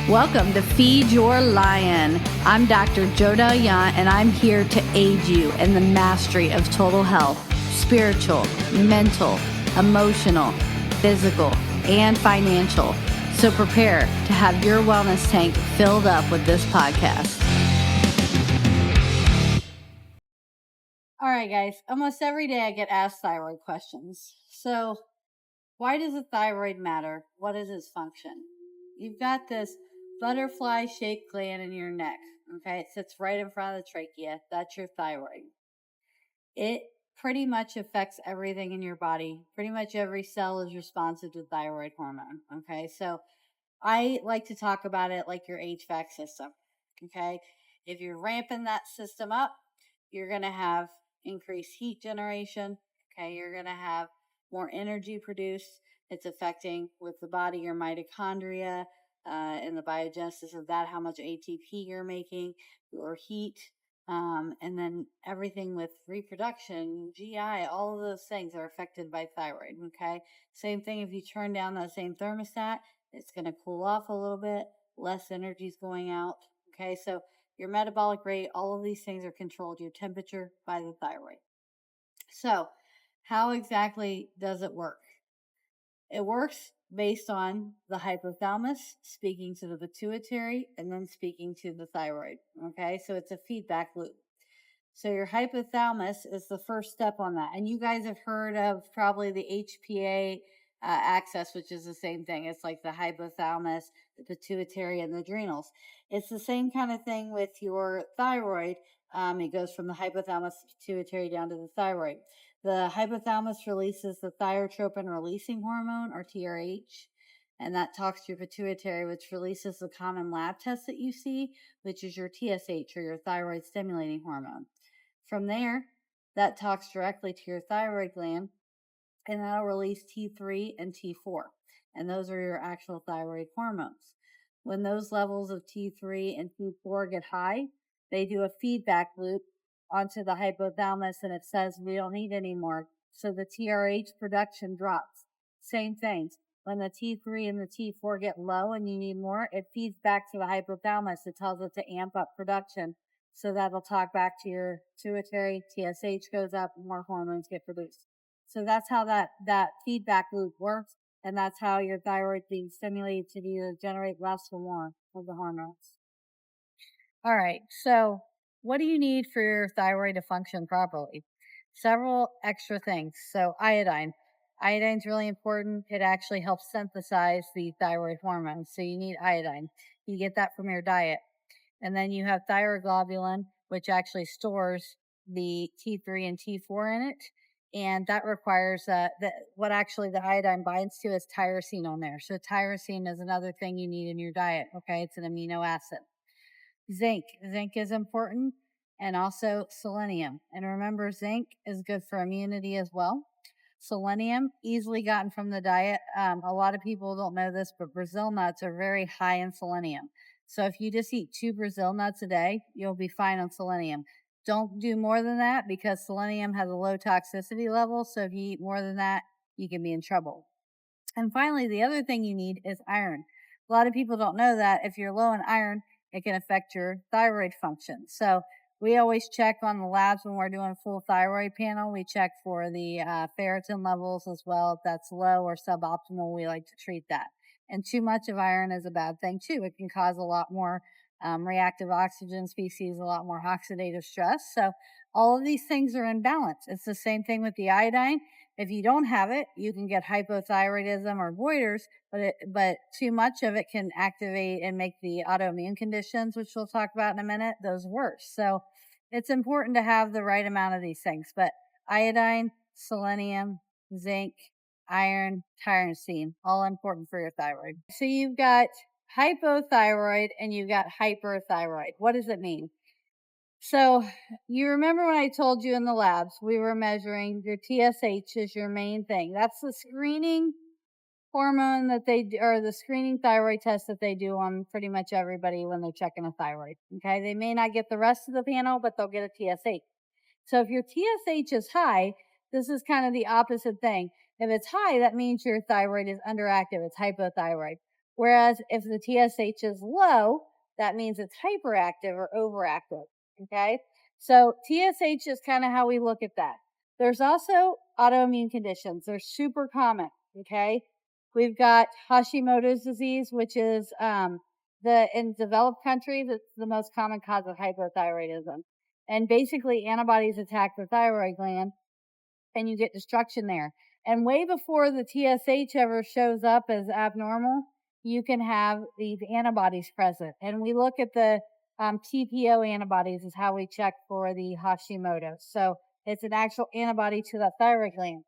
Welcome to Feed Your Lion. I'm Dr. Jodelle Yount, and I'm here to aid you in the mastery of total health, spiritual, mental, emotional, physical, and financial. So prepare to have your wellness tank filled up with this podcast. All right, guys. Almost every day I get asked thyroid questions. So why does the thyroid matter? What is its function? You've got this butterfly-shaped gland in your neck, okay? It sits right in front of the trachea. That's your thyroid. It pretty much affects everything in your body. Pretty much every cell is responsive to thyroid hormone, okay? So I like to talk about it like your HVAC system, okay? If you're ramping that system up, you're going to have increased heat generation, okay? You're going to have more energy produced. It's affecting with the body, your mitochondria, and the biogenesis of that, how much ATP you're making, your heat, and then everything with reproduction, GI, all of those things are affected by thyroid, okay? Same thing if you turn down that same thermostat, it's going to cool off a little bit, less energy is going out, okay? So your metabolic rate, all of these things are controlled, your temperature by the thyroid. So how exactly does it work? It works based on the hypothalamus speaking to the pituitary and then speaking to the thyroid. Okay, so it's a feedback loop. So your hypothalamus is the first step on that. And you guys have heard of probably the HPA axis, which is the same thing. It's like the hypothalamus, the pituitary, and the adrenals. It's the same kind of thing with your thyroid. It goes from the hypothalamus, pituitary down to the thyroid. The hypothalamus releases the thyrotropin releasing hormone, or TRH, and that talks to your pituitary, which releases the common lab test that you see, which is your TSH, or your thyroid stimulating hormone. From there, that talks directly to your thyroid gland, and that'll release T3 and T4, and those are your actual thyroid hormones. When those levels of T3 and T4 get high, they do a feedback loop onto the hypothalamus, and it says we don't need any more. So the TRH production drops. Same things. When the T3 and the T4 get low and you need more, it feeds back to the hypothalamus. It tells it to amp up production. So that'll talk back to your pituitary, TSH goes up, more hormones get produced. So that's how that feedback loop works. And that's how your thyroid being stimulated to either generate less or more of the hormones. All right, so what do you need for your thyroid to function properly? Several extra things. So iodine. Iodine's really important. It actually helps synthesize the thyroid hormones. So you need iodine. You get that from your diet. And then you have thyroglobulin, which actually stores the T3 and T4 in it. And that requires what actually the iodine binds to is tyrosine on there. So tyrosine is another thing you need in your diet. Okay, it's an amino acid. Zinc. Zinc is important, and also selenium. And remember, zinc is good for immunity as well. Selenium, easily gotten from the diet. A lot of people don't know this, but Brazil nuts are very high in selenium. So if you just eat 2 Brazil nuts a day, you'll be fine on selenium. Don't do more than that because selenium has a low toxicity level. So if you eat more than that, you can be in trouble. And finally, the other thing you need is iron. A lot of people don't know that if you're low in iron, it can affect your thyroid function. So we always check on the labs when we're doing a full thyroid panel. We check for the ferritin levels as well. If that's low or suboptimal, we like to treat that. And too much of iron is a bad thing too. It can cause a lot more reactive oxygen species, a lot more oxidative stress. So all of these things are in balance. It's the same thing with the iodine. If you don't have it, you can get hypothyroidism or goiters, but too much of it can activate and make the autoimmune conditions, which we'll talk about in a minute, those worse. So it's important to have the right amount of these things. But iodine, selenium, zinc, iron, tyrosine, all important for your thyroid. So you've got hypothyroid and you've got hyperthyroid. What does it mean? So you remember when I told you in the labs, we were measuring your TSH is your main thing. That's the screening hormone that or the screening thyroid test that they do on pretty much everybody when they're checking a thyroid. Okay. They may not get the rest of the panel, but they'll get a TSH. So if your TSH is high, this is kind of the opposite thing. If it's high, that means your thyroid is underactive. It's hypothyroid. Whereas if the TSH is low, that means it's hyperactive or overactive. Okay. So TSH is kind of how we look at that. There's also autoimmune conditions. They're super common. Okay. We've got Hashimoto's disease, which is in developed countries, it's the most common cause of hypothyroidism. And basically, antibodies attack the thyroid gland, and you get destruction there. And way before the TSH ever shows up as abnormal, you can have these antibodies present. And we look at the TPO antibodies is how we check for the Hashimoto. So it's an actual antibody to the thyroid gland.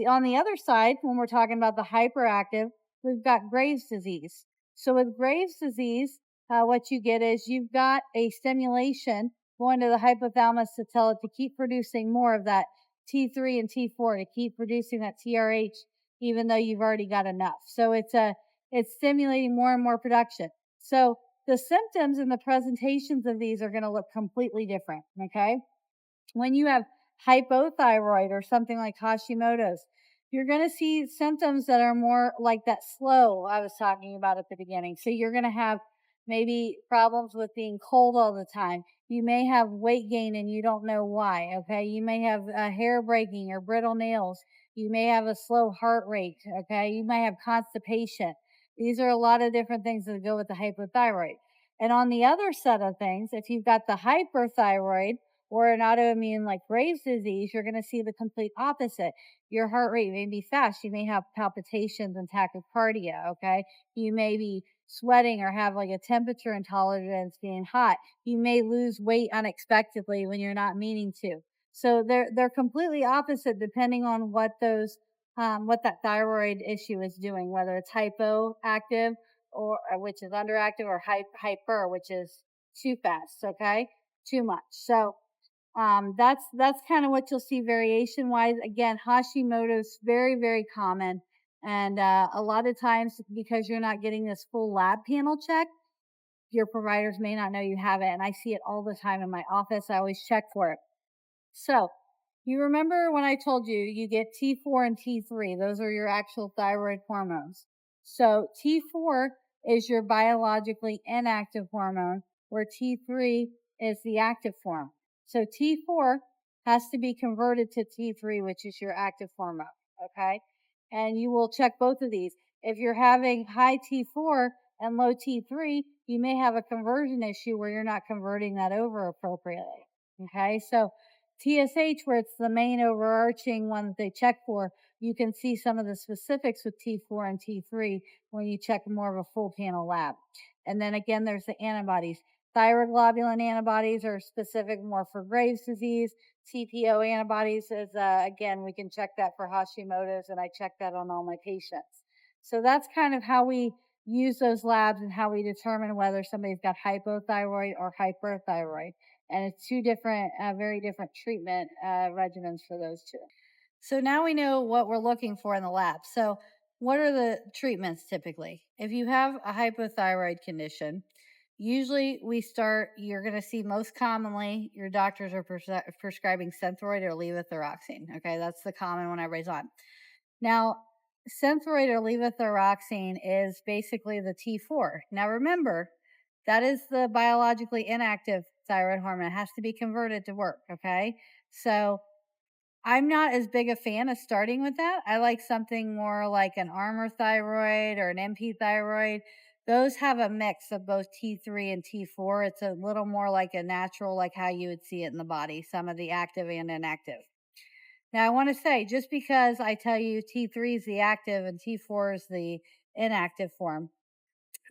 On the other side, when we're talking about the hyperactive, we've got Graves' disease. So with Graves' disease, what you get is you've got a stimulation going to the hypothalamus to tell it to keep producing more of that T3 and T4, to keep producing that TRH, even though you've already got enough. So it's stimulating more and more production. So the symptoms and the presentations of these are going to look completely different. Okay. When you have hypothyroid or something like Hashimoto's, you're going to see symptoms that are more like that slow I was talking about at the beginning. So you're going to have maybe problems with being cold all the time. You may have weight gain and you don't know why. Okay. You may have hair breaking or brittle nails. You may have a slow heart rate. Okay. You may have constipation. These are a lot of different things that go with the hypothyroid. And on the other set of things, if you've got the hyperthyroid, or an autoimmune like Graves' disease, you're going to see the complete opposite. Your heart rate may be fast. You may have palpitations and tachycardia. Okay. You may be sweating or have like a temperature intolerance, being hot. You may lose weight unexpectedly when you're not meaning to. So they're completely opposite depending on what what that thyroid issue is doing, whether it's hypoactive or which is underactive, or hyper, which is too fast. Okay. Too much. So that's kind of what you'll see variation wise. Again, Hashimoto's very, very common. And a lot of times, because you're not getting this full lab panel check, your providers may not know you have it. And I see it all the time in my office. I always check for it. So, you remember when I told you you get T4 and T3? Those are your actual thyroid hormones. So, T4 is your biologically inactive hormone, where T3 is the active form. So, T4 has to be converted to T3, which is your active hormone. Okay. And you will check both of these. If you're having high T4 and low T3, you may have a conversion issue where you're not converting that over appropriately. Okay. So, TSH, where it's the main overarching one that they check for, you can see some of the specifics with T4 and T3 when you check more of a full panel lab. And then again, there's the antibodies. Thyroid globulin antibodies are specific more for Graves' disease. TPO antibodies is, again, we can check that for Hashimoto's, and I check that on all my patients. So that's kind of how we use those labs and how we determine whether somebody's got hypothyroid or hyperthyroid. And it's two different, very different treatment regimens for those two. So now we know what we're looking for in the lab. So, what are the treatments typically? If you have a hypothyroid condition, usually you're going to see most commonly your doctors are prescribing Synthroid or levothyroxine. Okay, that's the common one everybody's on. Now, Synthroid or levothyroxine is basically the T4. Now, remember, that is the biologically inactive thyroid hormone. It has to be converted to work. Okay. So I'm not as big a fan of starting with that. I like something more like an Armour thyroid or an MP thyroid. Those have a mix of both T3 and T4. It's a little more like a natural, like how you would see it in the body, some of the active and inactive. Now, I want to say, just because I tell you T3 is the active and T4 is the inactive form,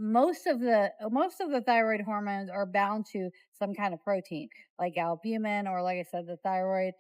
most of the thyroid hormones are bound to some kind of protein, like albumin, or like I said, the thyroid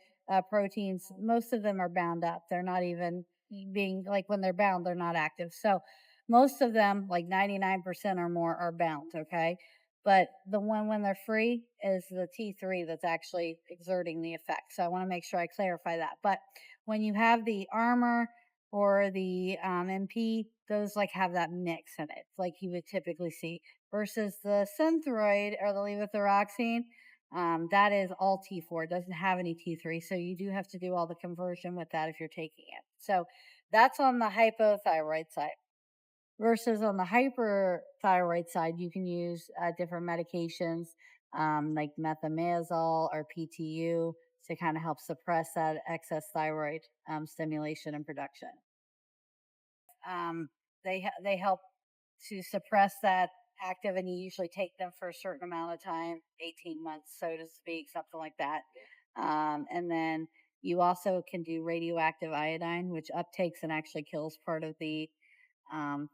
proteins. Most of them are bound up. They're not even being, like, when they're bound, they're not active. So most of them, like 99% or more, are bound. Okay. But the one when they're free is the T3 that's actually exerting the effect. So I want to make sure I clarify that. But when you have the Armour or the MP, those like have that mix in it, like you would typically see, versus the Synthroid or the levothyroxine. That is all T4, it doesn't have any T3, so you do have to do all the conversion with that if you're taking it. So that's on the hypothyroid side. Versus on the hyperthyroid side, you can use different medications like methimazole or PTU to kind of help suppress that excess thyroid stimulation and production. Um, they help to suppress that active, and you usually take them for a certain amount of time, 18 months, so to speak, something like that. And then you also can do radioactive iodine, which uptakes and actually kills part of the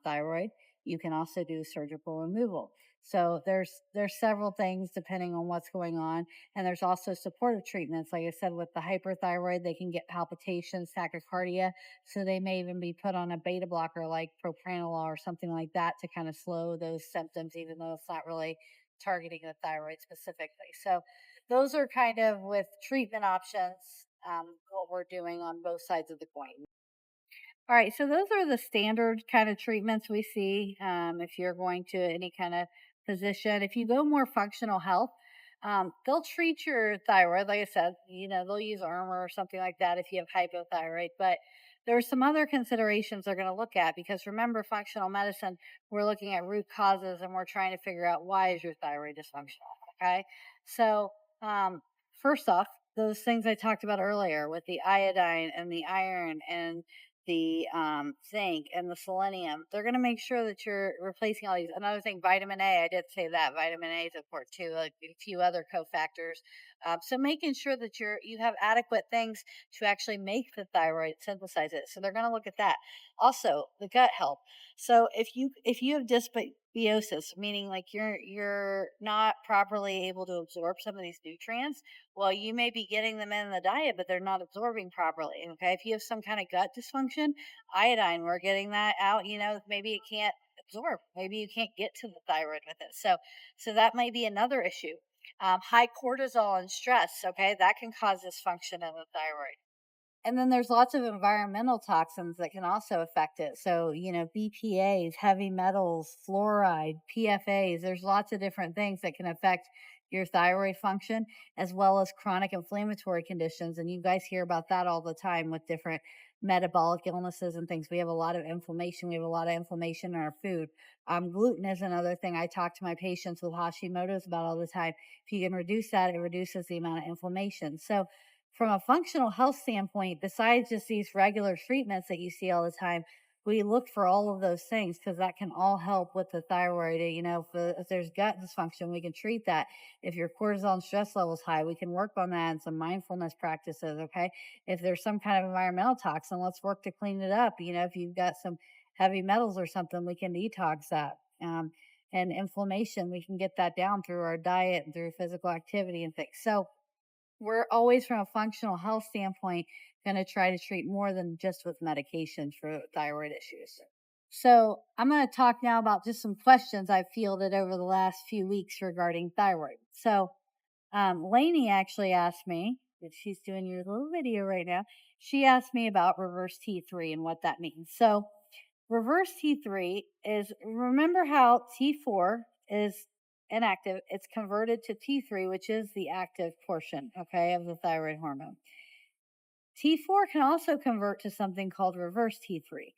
thyroid. You can also do surgical removal. So there's several things depending on what's going on, and there's also supportive treatments. Like I said, with the hyperthyroid, they can get palpitations, tachycardia, so they may even be put on a beta blocker like propranolol or something like that to kind of slow those symptoms, even though it's not really targeting the thyroid specifically. So those are kind of with treatment options, what we're doing on both sides of the coin. All right, so those are the standard kind of treatments we see if you're going to any kind of physician. If you go more functional health, they'll treat your thyroid. Like I said, they'll use Armor or something like that if you have hypothyroid. But there are some other considerations they're going to look at because remember, functional medicine, we're looking at root causes and we're trying to figure out why is your thyroid dysfunctional. Okay, so first off, those things I talked about earlier with the iodine and the iron and the zinc and the selenium, they're going to make sure that you're replacing all these. Another thing, vitamin A, I did say that vitamin A is important too, like a few other cofactors. So making sure that you have adequate things to actually make the thyroid synthesize it. So they're going to look at that. Also, the gut health. So if you have dysbiosis, meaning like you're not properly able to absorb some of these nutrients, well, you may be getting them in the diet, but they're not absorbing properly. Okay. If you have some kind of gut dysfunction, iodine, we're getting that out, maybe it can't absorb. Maybe you can't get to the thyroid with it. So that might be another issue. High cortisol and stress. Okay. That can cause dysfunction in the thyroid. And then there's lots of environmental toxins that can also affect it. So, BPAs, heavy metals, fluoride, PFAs, there's lots of different things that can affect your thyroid function as well as chronic inflammatory conditions. And you guys hear about that all the time with different metabolic illnesses and things. We have a lot of inflammation. We have a lot of inflammation in our food. Gluten is another thing I talk to my patients with Hashimoto's about all the time. If you can reduce that, it reduces the amount of inflammation. So, from a functional health standpoint, besides just these regular treatments that you see all the time, we look for all of those things because that can all help with the thyroid. If there's gut dysfunction, we can treat that. If your cortisol and stress levels high, we can work on that and some mindfulness practices. Okay. If there's some kind of environmental toxin, let's work to clean it up. If you've got some heavy metals or something, we can detox that. And inflammation, we can get that down through our diet and through physical activity and things. So, we're always from a functional health standpoint going to try to treat more than just with medications for thyroid issues. So I'm going to talk now about just some questions I've fielded over the last few weeks regarding thyroid. So Lainey actually asked me, if she's doing your little video right now, she asked me about reverse T3 and what that means. So reverse T3 is, remember how T4 is inactive, it's converted to T3, which is the active portion, okay, of the thyroid hormone. T4 can also convert to something called reverse T3.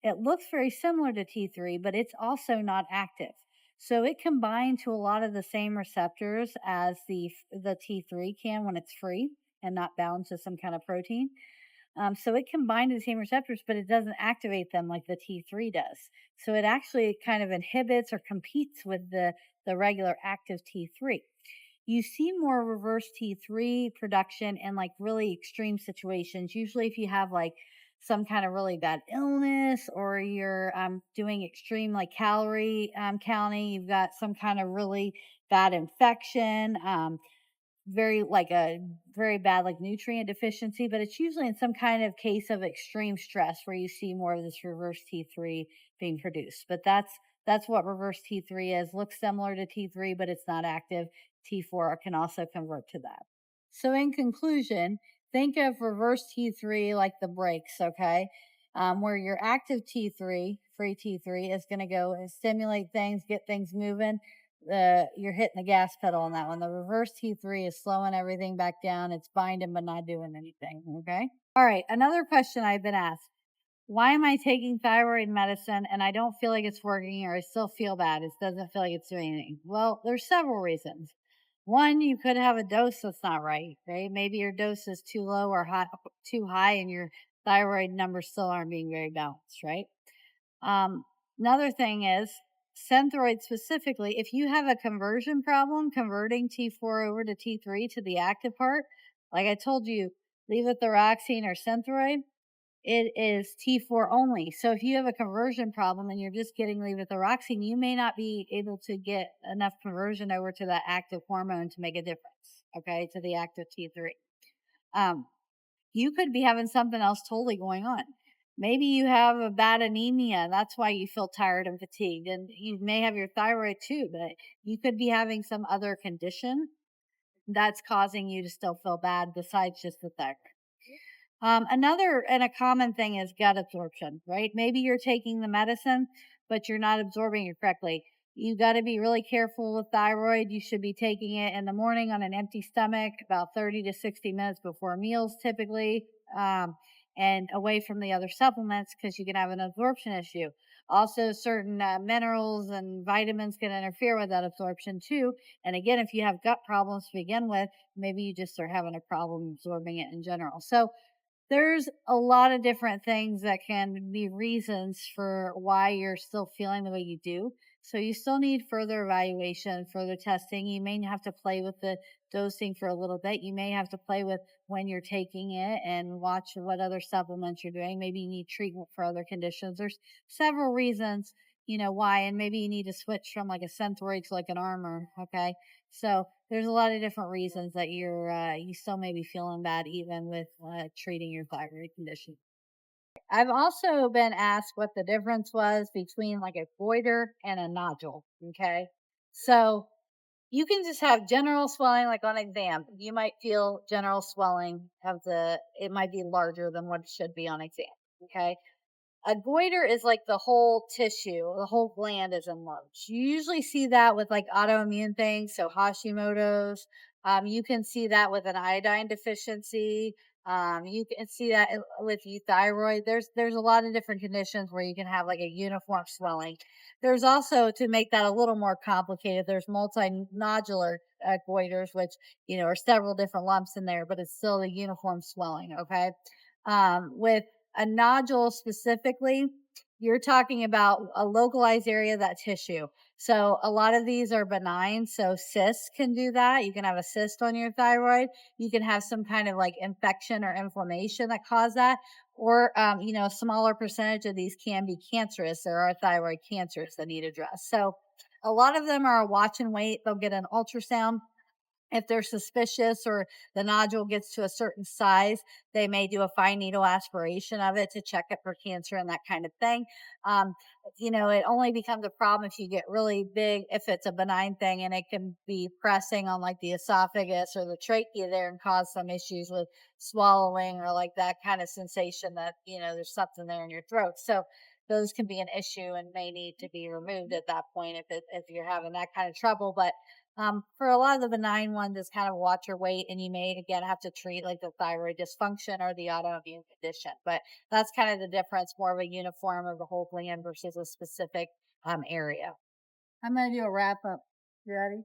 It looks very similar to T3, but it's also not active. So it can bind to a lot of the same receptors as the T3 can when it's free and not bound to some kind of protein. So it can bind to the same receptors, but it doesn't activate them like the T3 does. So it actually kind of inhibits or competes with the regular active T3. You see more reverse T3 production in like really extreme situations. Usually, if you have like some kind of really bad illness or you're doing extreme like calorie counting, you've got some kind of really bad infection. Very bad like nutrient deficiency, but it's usually in some kind of case of extreme stress where you see more of this reverse T3 being produced. But that's what reverse T3 is. Looks similar to T3, but it's not active. T4 can also convert to that. So in conclusion, think of reverse T3 like the brakes, okay? Where your active T3, free T3, is going to go and stimulate things, get things moving. You're hitting the gas pedal on that one. The reverse T3 is slowing everything back down. It's binding but not doing anything. Okay. All right. Another question I've been asked: why am I taking thyroid medicine and I don't feel like it's working, or I still feel bad? It doesn't feel like it's doing anything. Well, there's several reasons. One, you could have a dose that's not right, right? Maybe your dose is too low or high, too high, and your thyroid numbers still aren't being very balanced, right? Um, Another thing is Synthroid specifically. If you have a conversion problem, converting T4 over to T3 to the active part, like I told you, levothyroxine or Synthroid, it is T4 only. So if you have a conversion problem and you're just getting levothyroxine, you may not be able to get enough conversion over to that active hormone to make a difference, okay, to the active T3. Um, you could be having something else totally going on. Maybe you have a bad anemia. That's why you feel tired and fatigued. And you may have your thyroid too, but you could be having some other condition that's causing you to still feel bad besides just the thyroid. Another and a common thing is gut absorption, right? Maybe you're taking the medicine, but you're not absorbing it correctly. You got to be really careful with thyroid. You should be taking it in the morning on an empty stomach, about 30 to 60 minutes before meals, typically, and away from the other supplements because you can have an absorption issue. Also, certain minerals and vitamins can interfere with that absorption too. And again, if you have gut problems to begin with, maybe you just are having a problem absorbing it in general. So, there's a lot of different things that can be reasons for why you're still feeling the way you do. So you still need further evaluation, further testing. You may have to play with the dosing for a little bit. You may have to play with when you're taking it and watch what other supplements you're doing. Maybe you need treatment for other conditions. There's several reasons, why, and maybe you need to switch from like a Synthroid to like an Armor. Okay. So there's a lot of different reasons that you still may be feeling bad even with treating your thyroid condition. I've also been asked what the difference was between like a goiter and a nodule. Okay, so you can just have general swelling, like on exam. You might feel general swelling of it might be larger than what it should be on exam. Okay, a goiter is like the whole tissue, the whole gland is enlarged. You usually see that with like autoimmune things, so Hashimoto's. You can see that with an iodine deficiency. You can see that with thyroid. There's a lot of different conditions where you can have like a uniform swelling. There's also, to make that a little more complicated, there's multinodular goiters, which are several different lumps in there, but it's still a uniform swelling. Okay, with a nodule specifically, you're talking about a localized area of that tissue. So a lot of these are benign. So cysts can do that. You can have a cyst on your thyroid. You can have some kind of like infection or inflammation that cause that. Or, a smaller percentage of these can be cancerous. There are thyroid cancers that need addressed. So a lot of them are a watch and wait. They'll get an ultrasound. If they're suspicious or the nodule gets to a certain size, they may do a fine needle aspiration of it to check it for cancer and that kind of thing. Um, it only becomes a problem if you get really big, if it's a benign thing, and it can be pressing on like the esophagus or the trachea there and cause some issues with swallowing or like that kind of sensation that, there's something there in your throat. So those can be an issue and may need to be removed at that point if you're having that kind of trouble. But for a lot of the benign ones, it's kind of watch your weight, and you may again have to treat like the thyroid dysfunction or the autoimmune condition. But that's kind of the difference, more of a uniform of the whole gland versus a specific area. I'm going to do a wrap up. You ready?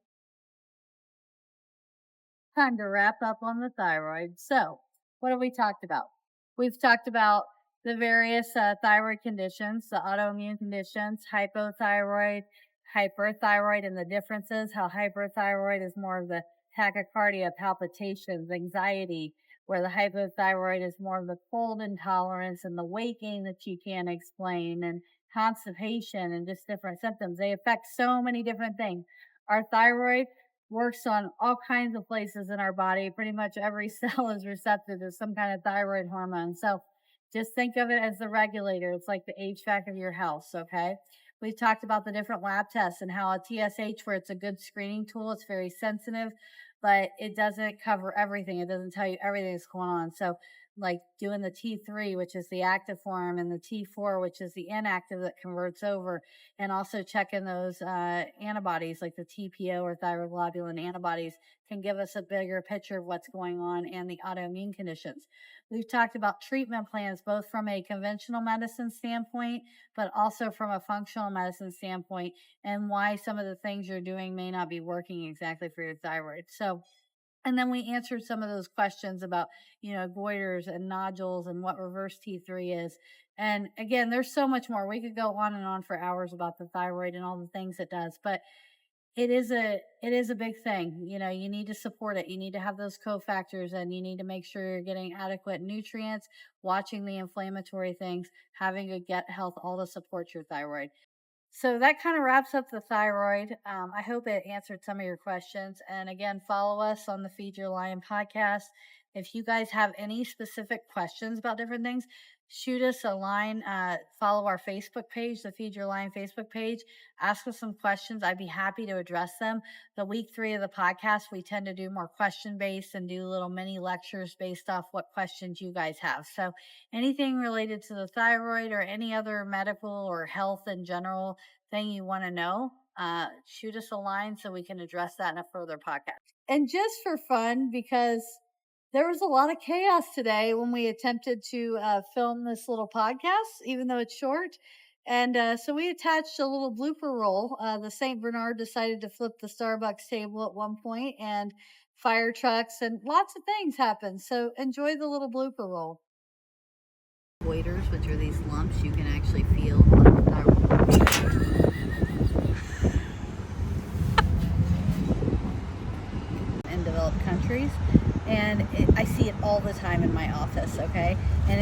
Time to wrap up on the thyroid. So, what have we talked about? We've talked about the various thyroid conditions, the autoimmune conditions, hypothyroid, hyperthyroid, and the differences. How hyperthyroid is more of the tachycardia, palpitations, anxiety, where the hypothyroid is more of the cold intolerance and the weight gain that you can't explain, and constipation, and just different symptoms. They affect so many different things. Our thyroid works on all kinds of places in our body. Pretty much every cell is receptive to some kind of thyroid hormone. So just think of it as the regulator. It's like the HVAC of your house, okay? We've talked about the different lab tests and how a TSH, where it's a good screening tool, it's very sensitive, but it doesn't cover everything. It doesn't tell you everything that's going on. So like doing the T3, which is the active form, and the T4, which is the inactive that converts over, and also checking those antibodies like the TPO or thyroglobulin antibodies can give us a bigger picture of what's going on and the autoimmune conditions. We've talked about treatment plans, both from a conventional medicine standpoint, but also from a functional medicine standpoint, and why some of the things you're doing may not be working exactly for your thyroid. So, and then we answered some of those questions about, goiters and nodules and what reverse T3 is. And again, there's so much more. We could go on and on for hours about the thyroid and all the things it does, but it is a big thing. You need to support it. You need to have those cofactors, and you need to make sure you're getting adequate nutrients, watching the inflammatory things, having good gut health, all to support your thyroid. So that kind of wraps up the thyroid. I hope it answered some of your questions. And again, follow us on the Feed Your Lion podcast. If you guys have any specific questions about different things, shoot us a line. Follow our Facebook page, the Feed Your Lion Facebook page. Ask us some questions. I'd be happy to address them. The week 3 of the podcast, we tend to do more question based and do little mini lectures based off what questions you guys have. So anything related to the thyroid or any other medical or health in general thing you want to know, shoot us a line so we can address that in a further podcast. And just for fun, because there was a lot of chaos today when we attempted to film this little podcast, even though it's short. And so we attached a little blooper roll. The St. Bernard decided to flip the Starbucks table at one point, and fire trucks and lots of things happened. So enjoy the little blooper roll. Goiters, which are these lumps you can actually feel in developed countries, and I see it all the time in my office. Okay, and